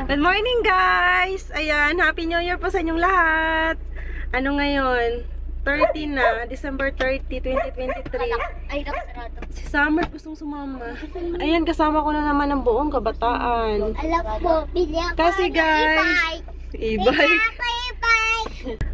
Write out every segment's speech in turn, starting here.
Good morning guys! Ayan, Happy New Year po sa inyong lahat! Ano ngayon? 30 na, December 30, 2023. Ay, nakasarado. Si Summer gustong sumama. Ayan, kasama ko na naman ang buong kabataan. Alam po, bili ako Kasi ng guys, e-bike. e-bike. E-bike.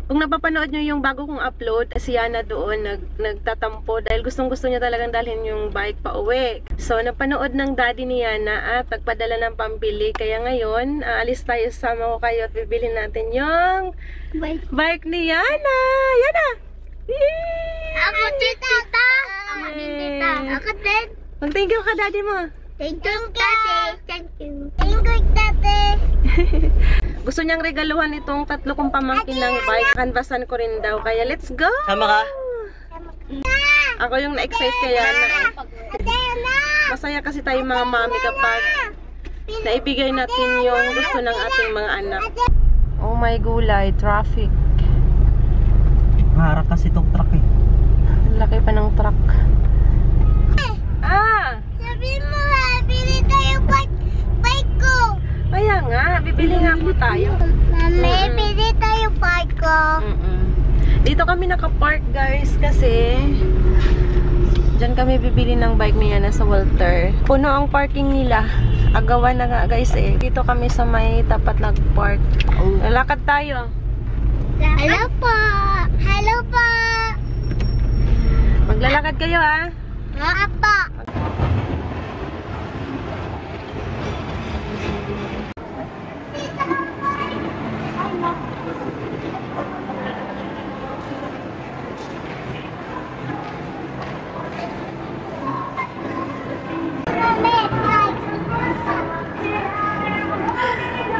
Kung napapanood nyo yung bago kong upload, si Yana doon nagtatampo dahil gustong-gusto niya talagang dalhin yung bike pa uwi. So, napanood ng daddy ni Yana at nagpadala ng pambili. Kaya ngayon, aalis tayo, sama ko kayo at bibili natin yung bike ni Yana. Yana! Yay! Ako din, tita. Ako din, tita. Ako din. Mag-thank you ka, daddy mo. Thank you, tate. Thank you. Thank you, tate. Gusto niyang regaluhan itong tatlo kong pamangkin ng bike. Canvasan ko rin daw. Kaya let's go! Sama ka? Ako yung na-excite kaya na. Masaya kasi tayo mga mami kapag naibigay natin yung gusto ng ating mga anak. Oh my gulay, traffic. Maharap kasi itong truck eh. Laki pa ng truck. Ah! Sabi mo, bili tayo bike ko. Kaya nga, bibili nga po tayo. Mami, bili tayo bike ko. Dito kami nakapark guys kasi dyan kami bibili ng bike niya na sa Walter. Puno ang parking nila. Agawan na nga guys eh. Dito kami sa may tapat nag-park. Lalakad tayo. Hello po. Hello po. Maglalakad kayo ah. Apa.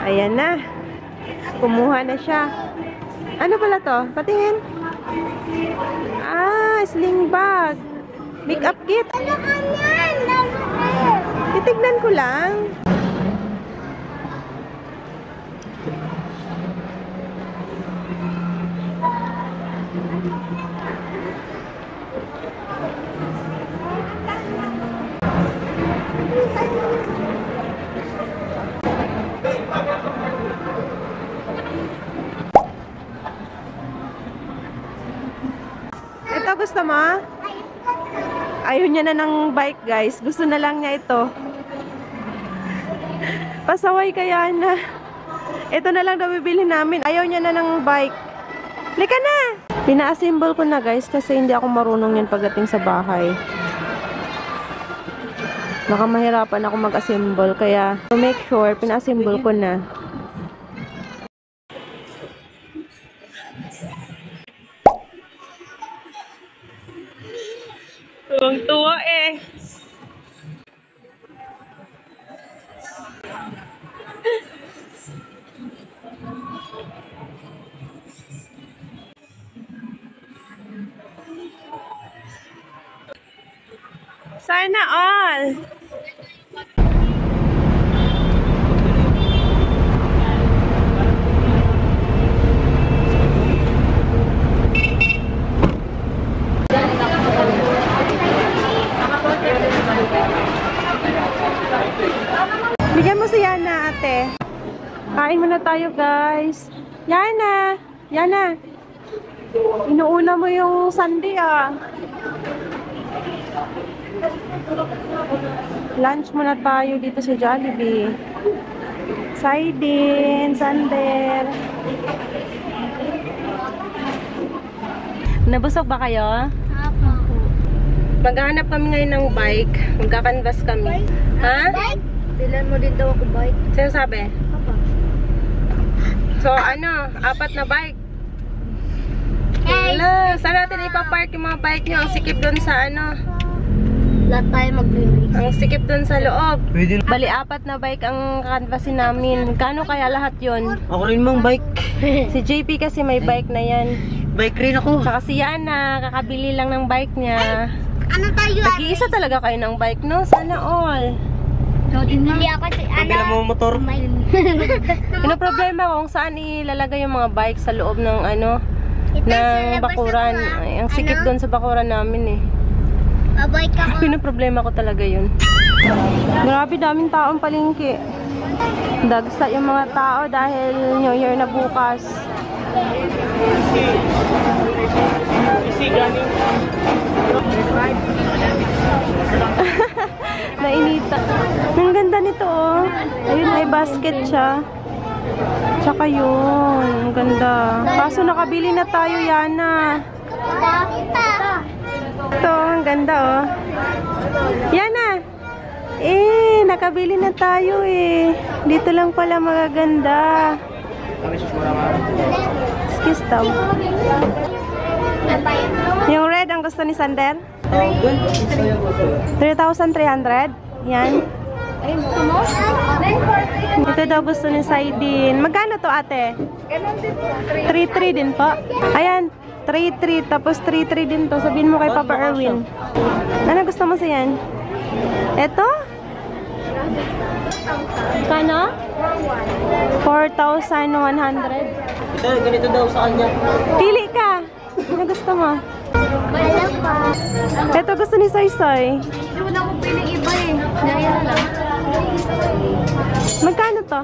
Ayan na. Kumuha na siya. Ano pala to? Patingin. Ah, sling bag. Makeup kit. Ano ka yan? Titignan ko lang. Ito gusto mo? Ayaw niya na ng bike guys. Gusto na lang niya ito. Pasaway kaya na. Ito na lang daw bibili namin. Ayaw niya na ng bike. Lika na! Pina-assemble ko na guys kasi hindi ako marunong yan pagdating sa bahay. Baka mahirapan ako mag-assemble. Kaya to make sure, pina-assemble ko na. Tuwang-tuwa eh. Sana all. Bigyan mo si Yana, ate. Kain muna tayo, guys. Yana! Yana! Inuuna mo yung sundae, ah. Lunch muna tayo dito sa Jollibee. Sardine, sander. Nabusog ba kayo? Apa. Maghahanap kami ngayon ng bike. Magkakanvas kami. Ha? Bike? Bilan mo din daw ako bike. Sino sabi? Apa. So, ano? 4 na bike. Hey. Wala. Saan natin ipapark yung mga bike nyo? Ang sikip dun sa ano? Lahat tayo mag-release. Ang sikip dun sa loob. Pwede na. Bali, 4 na bike ang canvasin namin. Kano kaya lahat yun? Ako rin mang bike. Si JP kasi may bike na yan. Bike rin ako. Tsaka si Yana, kakabili lang ng bike niya. Ano tayo? Nag-iisa talaga kayo ng bike, no? Sana all. Hindi ako si Pabila mo motor. Yung problema kung saan ilalagay yung mga bike sa loob ng ano, ng bakuran. Ay, ang sikip doon sa bakuran namin eh. Babay ka ko. Pinoproblema ko talaga yun. Grabe, daming taong palengke. Dagsa yung mga tao dahil New Year na bukas. Nainita. Ang ganda nito oh. Ayun, may basket siya. Tsaka yun. Ang ganda. Kaso nakabili na tayo, Yana. Ito, ang ganda oh. Yana! Nakabili na tayo eh. Dito lang pala magaganda. Excuse them. Yung red ang gusto ni Sander? 3,300? Yan. Ito daw gusto ni Saidin. Magkano to ate? 3,300 din po. Ayan. 3,300 tapos 3,300 din to. Sabihin mo kay Papa Erwin. Ano gusto mo sa yan? Ito? Kano? 4,100. Ganito daw sa kanya. Pili ka. Ano gusto mo? Ito gusto ni Soy Soy. Hindi mo na ako piling iba eh. Daya lang. Magkano to?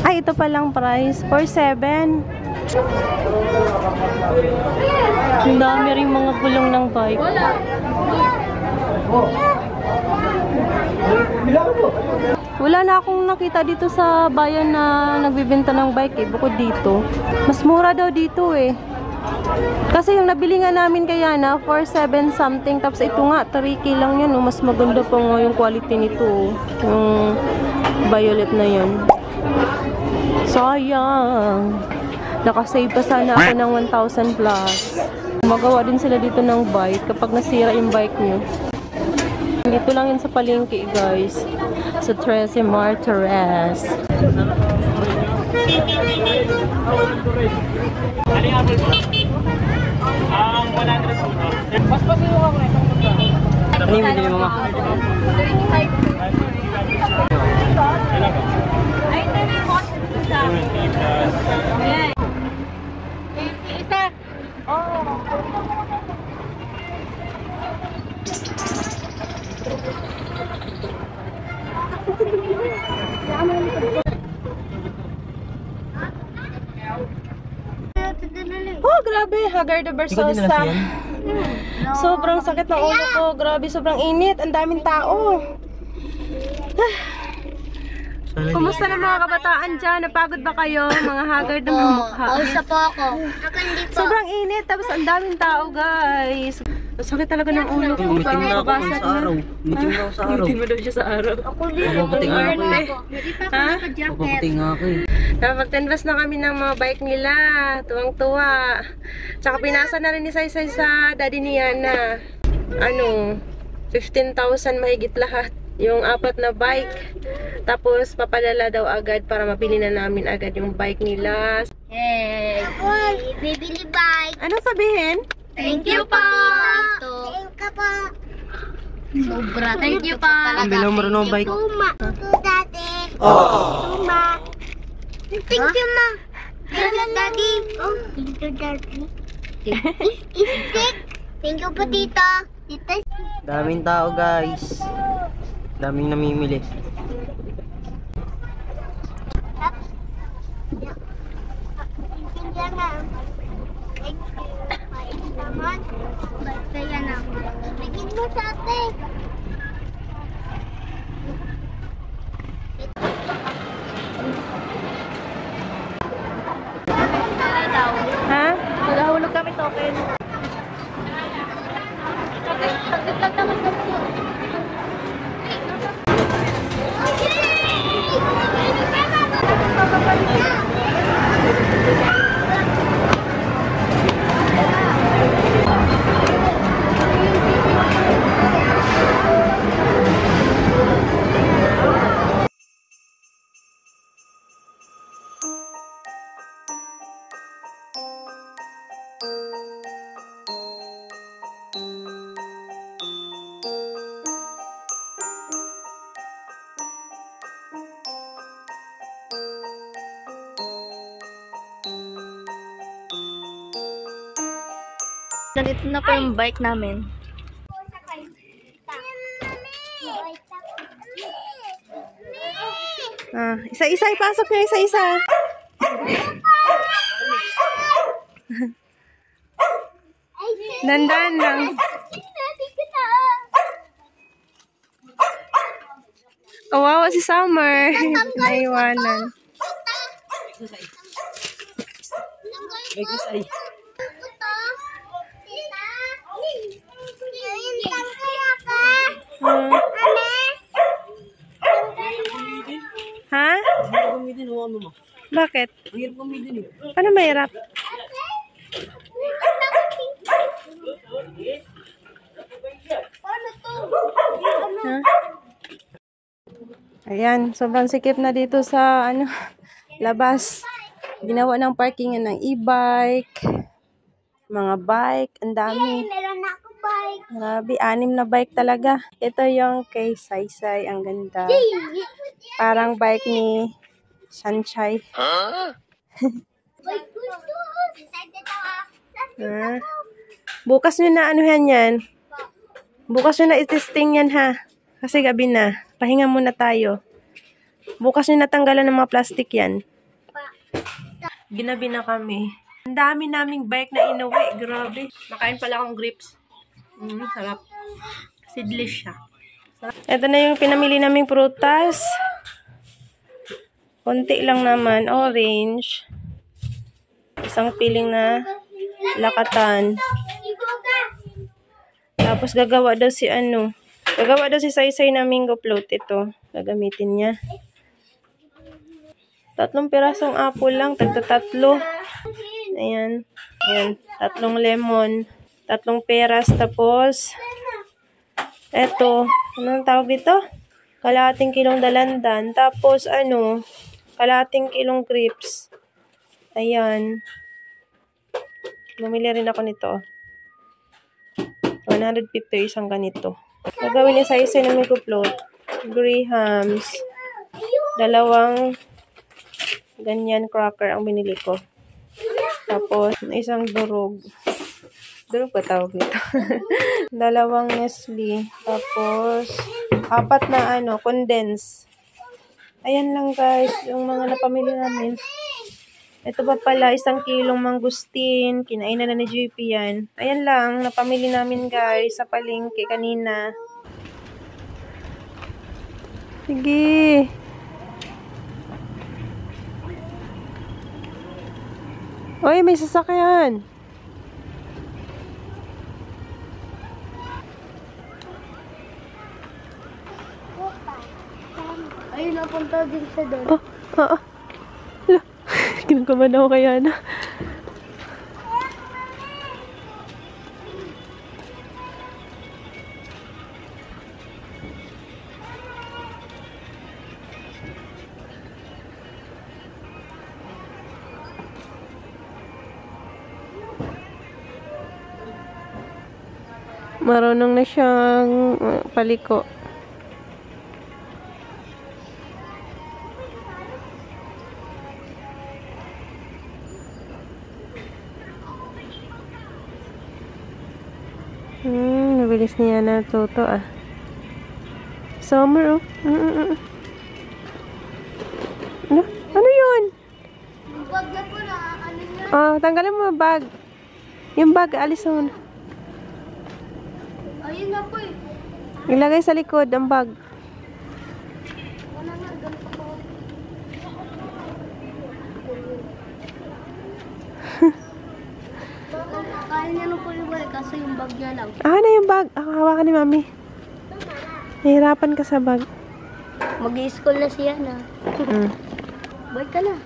Ay, ito palang price. 4,700. Ang dami rin mga gulong ng bike. Wala na akong nakita dito sa bayan na nagbibenta ng bike eh, bukod dito. Mas mura daw dito eh. Kasi yung nabili nga namin kaya na 4,700 something, tapos ito nga 3K lang yan, mas maganda pa nga yung quality nito, yung violet na yan. Sayang. Nakasave pa sana ako ng 1,000 plus. Magawa din sila dito ng bike kapag nasira yung bike nyo. Dito lang yun sa palengke, guys. Sa Trece Martires. Ano yung binili mo ma? Oh, grabe. Hagar de Versosa. Sobrang sakit ng ulo ko. Grabe, sobrang init. Ang daming tao. Kumusta na mga kabataan dyan? Napagod ba kayo? Mga haggard na mga mukha. Pausa po ako. Sobrang init. Tapos ang daming tao, guys. Sakit talaga ng ulo ko. Umitim na ako Mabasag sa araw. Umitim na ako sa araw. Umitim mo daw siya sa araw. Mabuti nga ako eh. Ha? Mabuti nga ako eh. Napag-canvas na kami ng mga bike nila. Tuwang-tuwa. Tsaka pinasa na rin ni Saysay sa daddy ni Yana. 15,000 mahigit lahat. Yung 4 na bike. Tapos papadala daw agad para mapili na namin agad yung bike nila. Yay! Bibili bike. Anong sabihin? Thank you po. Thank you po. Sobra. Thank you po. Ang bilang mo rin ng bike. Tuma. Tuma, daddy. Tuma. Thank you, ma. Thank you, daddy. Thank you, daddy. Thank you po, tita. Tita. Daming tao guys. Daming namimili. Thank you. Naman. Kaya na. Bigyan mo sa atin. Ha? Magahulog kami token. Nandito na po yung bike namin. Isa-isa, ipasok niyo isa-isa. Dandan lang. Kawawa si Summer. Naiwanan. Ha? Bakit? Paano mahirap? Ha? Ayan, sobrang sikip na dito sa labas. Ginawa ng parkingan ng e-bike, mga bike, ang dami. Meron na ako bike. Grabe, 6 na bike talaga. Ito yung kay Saysay, ang ganda. Parang bike ni Sanchay. Bukas nyo na yan. Bukas nyo na itesting yan ha. Kasi gabi na. Pahinga muna tayo. Bukas nyo natanggalan ng mga plastic yan. Ginabi na kami. Ang dami naming bike na inuwi. Grabe. Nakain pala akong grapes. Sarap. Seedless siya. Ito na yung pinamili naming prutas. Konti lang naman. Orange. Isang piling na lakatan. Tapos gagawa daw si Saysay na mango float. Ito. Gagamitin niya. 3 pirasong apple lang. Tagta-3. Ayan. 3 lemon. 3 peras. Tapos, eto. Anong tawag dito? Kalahating kilong dalandan. Tapos, kalahating kilong grapes. Ayan. Bumili rin ako nito. 150 isang ganito. Gagawin niya sa isa na mango float. Grahams. 2 ganyan cracker ang binili ko. Tapos, isang durog. Durog ba tawag nito? 2 Nestle. Tapos, 4 na condense. Ayan lang guys, yung mga napamili namin. Ito pa pala, 1 kilong mangustin. Kinainan na ni JP yan. Ayan lang, napamili namin guys sa palengke kanina. Sige. Oy, may sasakyan. Ayun, napunta din siya doon. Kinakaman ako kaya na. Marunong na siyang paliko. Nabilis niya na toto Summer Ano yun? Bag na po na, Tanggalin mo yung bag. Yung bag, alis mo na. Ayun na po eh. Ilagay sa likod ang bag. Wala na, ganito po. Kaya niya na po yung bag kasi yung bag niya lang. Na yung bag. Hawakan ni mami. Nahirapan ka sa bag. Mag-i-school na siya na. Bye ka na.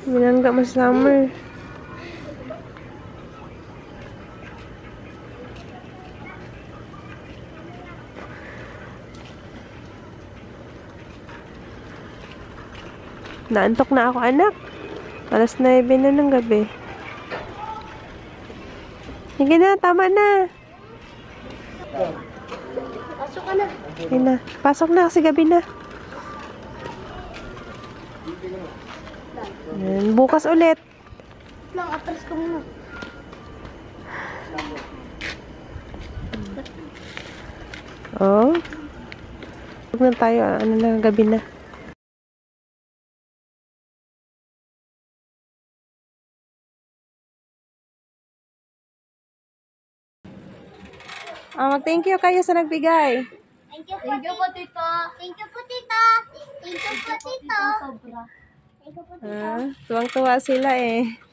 Binangga mo sa Summer. Naantok na ako, anak. 9:00 na ng gabi. Sige na, tama na. Pasok ka na. Sige na. Pasok na kasi gabi na. Yan, bukas ulit. Lang, atras ka muna. Oh. Huwag na tayo, ano na, gabi na. Mag-thank you kayo sa nagbigay. Thank you po, tito. Thank you po, tito. Thank you po, tito. Tuwang-tuwa sila eh.